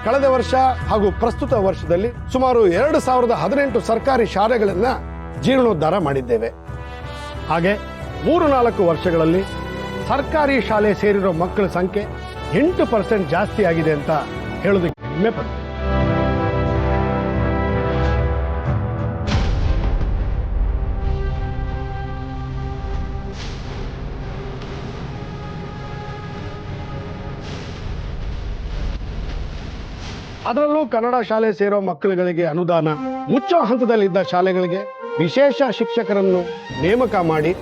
ಕಳೆದ ವರ್ಷ ಹಾಗೂ ಪ್ರಸ್ತುತ ವರ್ಷದಲ್ಲಿ ಸುಮಾರು 2018 ಸರ್ಕಾರಿ ಶಾಲೆಗಳನ್ನ ಜೀರ್ಣೋದ್ಧಾರ ಮಾಡಿದ್ದೇವೆ. ಹಾಗೆ 3-4 ವರ್ಷಗಳಲ್ಲಿ ಸರ್ಕಾರಿ ಶಾಲೆ ಸೇರಿರೋ ಮಕ್ಕಳ ಸಂಖ್ಯೆ 8% ಜಾಸ್ತಿ ಆಗಿದೆ ಅಂತ ಹೇಳೋದಕ್ಕೆ ಹೆಮ್ಮೆ ಪಡ್ತೀನಿ. ಅದರಲ್ಲೂ ಕನ್ನಡ ಶಾಲೆ ಸೇರೋ ಮಕ್ಕಳುಗಳಿಗೆ ಅನುದಾನ, ಮುಚ್ಚೋ ಹಂತದಲ್ಲಿದ್ದ ಶಾಲೆಗಳಿಗೆ ವಿಶೇಷ ಶಿಕ್ಷಕರನ್ನು ನೇಮಕ ಮಾಡಿ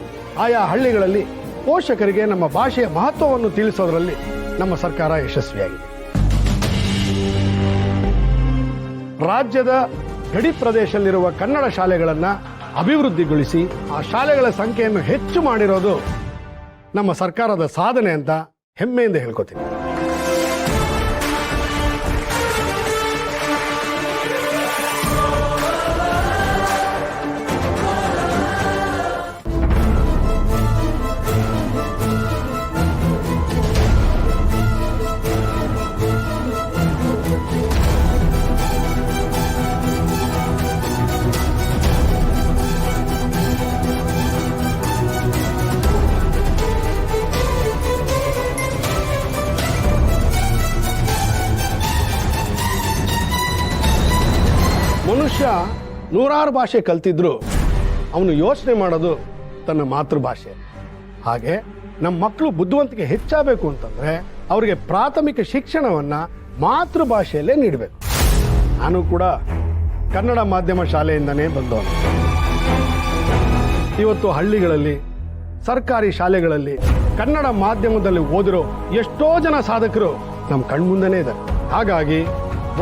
ಆಯಾ ಹಳ್ಳಿಗಳಲ್ಲಿ ಪೋಷಕರಿಗೆ ನಮ್ಮ ಭಾಷೆಯ ಮಹತ್ವವನ್ನು ತಿಳಿಸೋದ್ರಲ್ಲಿ ನಮ್ಮ ಸರ್ಕಾರ ಯಶಸ್ವಿಯಾಗಿದೆ. ರಾಜ್ಯದ ಗಡಿ ಪ್ರದೇಶದಲ್ಲಿರುವ ಕನ್ನಡ ಶಾಲೆಗಳನ್ನು ಅಭಿವೃದ್ಧಿಗೊಳಿಸಿ ಆ ಶಾಲೆಗಳ ಸಂಖ್ಯೆಯನ್ನು ಹೆಚ್ಚು ಮಾಡಿರೋದು ನಮ್ಮ ಸರ್ಕಾರದ ಸಾಧನೆ ಅಂತ ಹೆಮ್ಮೆಯಿಂದ ಹೇಳ್ಕೊತೀನಿ. ಮನುಷ್ಯ 100 ಭಾಷೆ ಕಲ್ತಿದ್ರು ಅವನು ಯೋಚನೆ ಮಾಡೋದು ತನ್ನ ಮಾತೃಭಾಷೆ. ಹಾಗೆ ನಮ್ಮ ಮಕ್ಕಳು ಬುದ್ಧಿವಂತಿಕೆ ಹೆಚ್ಚಾಗಬೇಕು ಅಂತಂದ್ರೆ ಅವರಿಗೆ ಪ್ರಾಥಮಿಕ ಶಿಕ್ಷಣವನ್ನ ಮಾತೃಭಾಷೆಯಲ್ಲೇ ನೀಡಬೇಕು. ನಾನು ಕೂಡ ಕನ್ನಡ ಮಾಧ್ಯಮ ಶಾಲೆಯಿಂದನೇ ಬಂದವನು. ಇವತ್ತು ಹಳ್ಳಿಗಳಲ್ಲಿ ಸರ್ಕಾರಿ ಶಾಲೆಗಳಲ್ಲಿ ಕನ್ನಡ ಮಾಧ್ಯಮದಲ್ಲಿ ಓದಿರೋ ಎಷ್ಟೋ ಜನ ಸಾಧಕರು ನಮ್ಮ ಕಣ್ಮುಂದೆನೇ ಇದ್ದಾರೆ. ಹಾಗಾಗಿ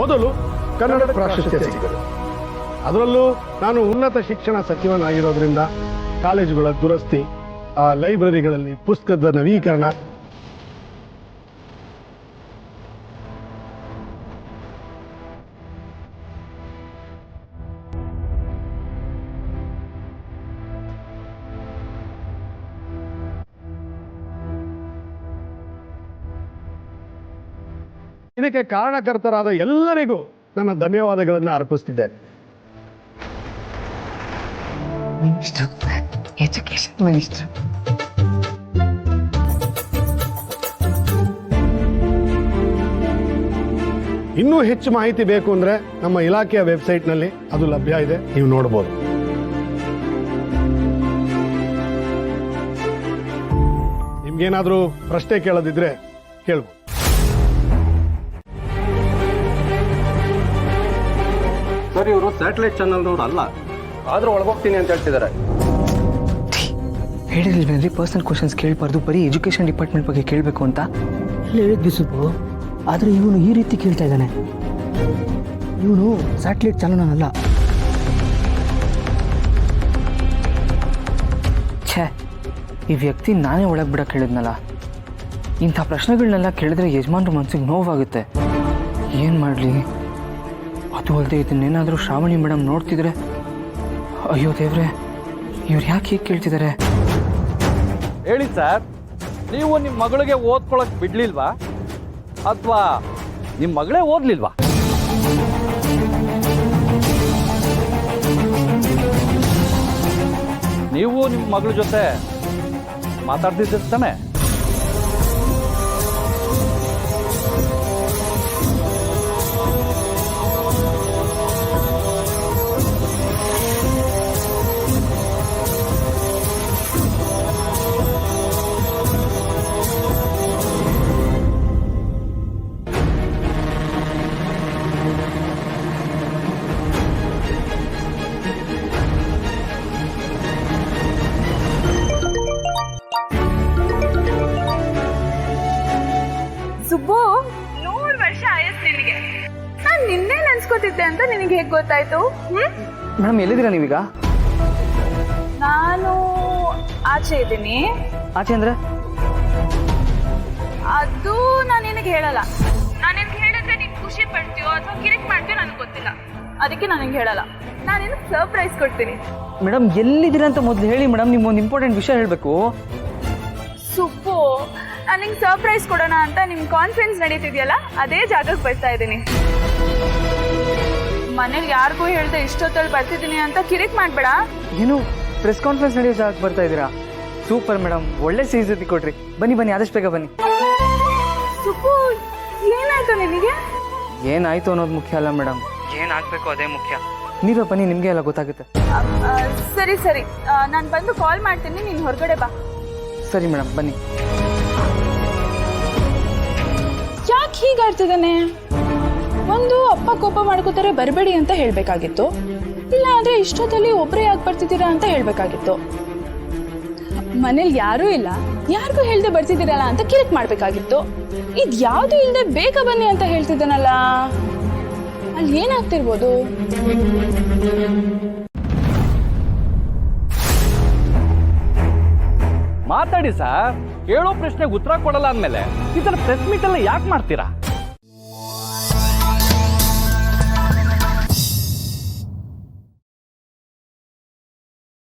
ಮೊದಲು ಕನ್ನಡ ಪ್ರಾಶಸ್ತ್ಯ ಸಿಗಬೇಕು. ಅದರಲ್ಲೂ ನಾನು ಉನ್ನತ ಶಿಕ್ಷಣ ಸಚಿವನಾಗಿರೋದ್ರಿಂದ ಕಾಲೇಜುಗಳ ದುರಸ್ತಿ, ಲೈಬ್ರರಿಗಳಲ್ಲಿ ಪುಸ್ತಕದ ನವೀಕರಣ, ಇದಕ್ಕೆ ಕಾರಣಕರ್ತರಾದ ಎಲ್ಲರಿಗೂ ನನ್ನ ಧನ್ಯವಾದಗಳನ್ನು ಅರ್ಪಿಸುತ್ತಿದ್ದೇನೆ. Education minister. ಇನ್ನೂ ಹೆಚ್ಚು ಮಾಹಿತಿ ಬೇಕು ಅಂದ್ರೆ ನಮ್ಮ ಇಲಾಖೆಯ ವೆಬ್ಸೈಟ್ನಲ್ಲಿ ಅದು ಲಭ್ಯ ಇದೆ, ನೀವು ನೋಡಬಹುದು. ನಿಮ್ಗೇನಾದ್ರೂ ಪ್ರಶ್ನೆ ಕೇಳೋದಿದ್ರೆ ಕೇಳ್ಬೋದು. ಸರ್, ಇವರು ಸ್ಯಾಟಲೈಟ್ ಚಾನಲ್ನವ್ರು ಅಲ್ಲ, ಆದ್ರೂ ಒಳಗೋಗ್ತೀನಿ ಅಂತ ಹೇಳ್ತಿದ್ದಾರೆ. ಹೇಳಿದ್ರಿ ಪರ್ಸನಲ್ ಕ್ವಶನ್ಸ್ ಕೇಳಬಾರ್ದು, ಬರೀ ಎಜುಕೇಶನ್ ಡಿಪಾರ್ಟ್ಮೆಂಟ್ ಬಗ್ಗೆ ಕೇಳಬೇಕು ಅಂತ ಹೇಳಿದ್ವಿ ಸುಬ್ಬು. ಆದರೆ ಇವನು ಈ ರೀತಿ ಕೇಳ್ತಾ ಇದ್ದಾನೆ. ಇವನು ಸ್ಯಾಟಲೈಟ್ ಚಾಲನಲ್ಲ. ಛೇ, ಈ ವ್ಯಕ್ತಿ ನಾನೇ ಒಳಗೆ ಬಿಡಕ್ಕೆ ಹೇಳಿದ್ನಲ್ಲ. ಇಂಥ ಪ್ರಶ್ನೆಗಳನ್ನೆಲ್ಲ ಕೇಳಿದ್ರೆ ಯಜಮಾನ್ರ ಮನಸ್ಸಿಗೆ ನೋವಾಗುತ್ತೆ. ಏನು ಮಾಡಲಿ? ಅದು ಅಲ್ಲದೆ ಇದನ್ನೇನಾದರೂ ಶ್ರಾವಣಿ ಮೇಡಮ್ ನೋಡ್ತಿದ್ರೆ, ಅಯ್ಯೋ ದೇವ್ರೆ, ಇವ್ರು ಯಾಕೆ ಹೀಗೆ ಕೇಳ್ತಿದ್ದಾರೆ? ಹೇಳಿ ಸರ್, ನೀವು ನಿಮ್ಮ ಮಗಳಿಗೆ ಓದ್ಕೊಳಕ್ ಬಿಡ್ಲಿಲ್ವಾ ಅಥವಾ ನಿಮ್ಮ ಮಗಳೇ ಓದ್ಲಿಲ್ವಾ? ನೀವು ನಿಮ್ಮ ಮಗಳ ಜೊತೆ ಮಾತಾಡ್ತಿದ್ದಾನೆ. ಸುಬ್ಬು, 100 ವರ್ಷ ಆಯ್ತು ನಿನಗೆ. ನಾನು ನಿನ್ನೆ ನೆನ್ಸ್ಕೊತಿದ್ದೆ ಅಂತ ನಿನಗೆ ಹೇಗೆ ಗೊತ್ತಾಯ್ತು? ಮೇಡಮ್, ಎಲ್ಲಿದ್ದೀರಾ ನೀವೀಗ? ನಾನು ಆಚೆ ಇದ್ದೀನಿ. ಆಚೆ ಅಂದ್ರೆ? ಅದು ನಾನು ನಿನಗೆ ಹೇಳಲ್ಲ. ನಾನು ನಿನಗೆ ಹೇಳಿದ್ರೆ ನೀನು ಖುಷಿ ಪಡ್ತೀಯೋ ಅಥವಾ ಕಿರಿಕ್ ಮಾಡ್ತೀಯೋ ನನಗೆ ಗೊತ್ತಿಲ್ಲ. ಅದಕ್ಕೆ ನಾನು ನಿನಗೆ ಹೇಳಲ್ಲ. ನಾನು ನಿನಗೆ ಸರ್ಪ್ರೈಸ್ ಕೊಡ್ತೀನಿ. ಮೇಡಮ್, ಎಲ್ಲಿದ್ದೀರಾ ಅಂತ ಮೊದಲು ಹೇಳಿ ಮೇಡಮ್. ನಿಮ್ಗೊಂದು ಇಂಪಾರ್ಟೆಂಟ್ ವಿಷಯ ಹೇಳಬೇಕು. ಸುಬ್ಬು, ನಾನು ನಿಂಗೆ ಸರ್ಪ್ರೈಸ್ ಕೊಡೋಣ ಅಂತ ನಿಮ್ ಕಾನ್ಫರೆನ್ಸ್ ನಡೀತಿದ್ಯಲ್ಲ ಅದೇ ಜಾಗಕ್ಕೆ ಬರ್ತಾ ಇದ್ದೀನಿ. ಮನೇಲಿ ಯಾರಿಗೂ ಹೇಳ್ದೆ ಇಷ್ಟೊತ್ತಲ್ಲಿ ಬರ್ತಿದ್ದೀನಿ ಅಂತ ಕಿರಿಕ್ ಮಾಡ್ಬೇಡ. ಏನು ಪ್ರೆಸ್ ಕಾನ್ಫರೆನ್ಸ್ ನಡೆಯೋ ಜಾಗಕ್ಕೆ ಬರ್ತಾ ಇದ್ದೀರಾ? ಸೂಪರ್ ಮೇಡಮ್, ಒಳ್ಳೆ ಸಿಹಿ ಕೊಟ್ರಿ. ಬನ್ನಿ ಬನ್ನಿ, ಆದಷ್ಟು ಬೇಗ ಬನ್ನಿ. ಸುಪ್ಪು, ಏನಾಯ್ತು ನಿನಗೆ? ಏನಾಯ್ತು ಅನ್ನೋದು ಮುಖ್ಯ ಅಲ್ಲ ಮೇಡಮ್, ಏನಾಗಬೇಕು ಅದೇ ಮುಖ್ಯ. ನೀವೇ ಬನ್ನಿ, ನಿಮಗೆ ಎಲ್ಲ ಗೊತ್ತಾಗುತ್ತೆ. ಸರಿ ಸರಿ, ನಾನು ಬಂದು ಕಾಲ್ ಮಾಡ್ತೀನಿ, ನೀನು ಹೊರಗಡೆ ಬಾ. ಸರಿ ಮೇಡಮ್, ಬನ್ನಿ. ಯಾಕೆ ಹೀಗಾಡ್ತಿದ್ದಾನೆ? ಒಂದು ಅಪ್ಪ ಕೋಪ ಮಾಡ್ಕೋತಾರೆ ಬರಬೇಡಿ ಅಂತ ಹೇಳ್ಬೇಕಾಗಿತ್ತು, ಇಲ್ಲ ಅಂದ್ರೆ ಇಷ್ಟೊತ್ತಲ್ಲಿ ಒಬ್ಬರೇ ಯಾಕೆ ಬರ್ತಿದ್ದೀರಾ ಅಂತ ಹೇಳ್ಬೇಕಾಗಿತ್ತು. ಮನೇಲಿ ಯಾರೂ ಇಲ್ಲ, ಯಾರಿಗೂ ಹೇಳ್ದೆ ಬರ್ತಿದ್ದೀರಲ್ಲ ಅಂತ ಕಿರಿಕ್ ಮಾಡ್ಬೇಕಾಗಿತ್ತು. ಇದ್ ಯಾವ್ದು ಇಲ್ಲದೆ ಬೇಗ ಬನ್ನಿ ಅಂತ ಹೇಳ್ತಿದ್ದಾನಲ್ಲ, ಅಲ್ಲಿ ಏನಾಗ್ತಿರ್ಬೋದು? ಮಾತಾಡಿ ಸರ್, ಕೇಳೋ ಪ್ರಶ್ನೆಗೆ ಉತ್ತರ ಕೊಡಲ್ಲ ಅಂದಮೇಲೆ ಈ ಥರ ಪ್ರೆಸ್ ಮೀಟ್ ಎಲ್ಲ ಯಾಕೆ ಮಾಡ್ತೀರಾ?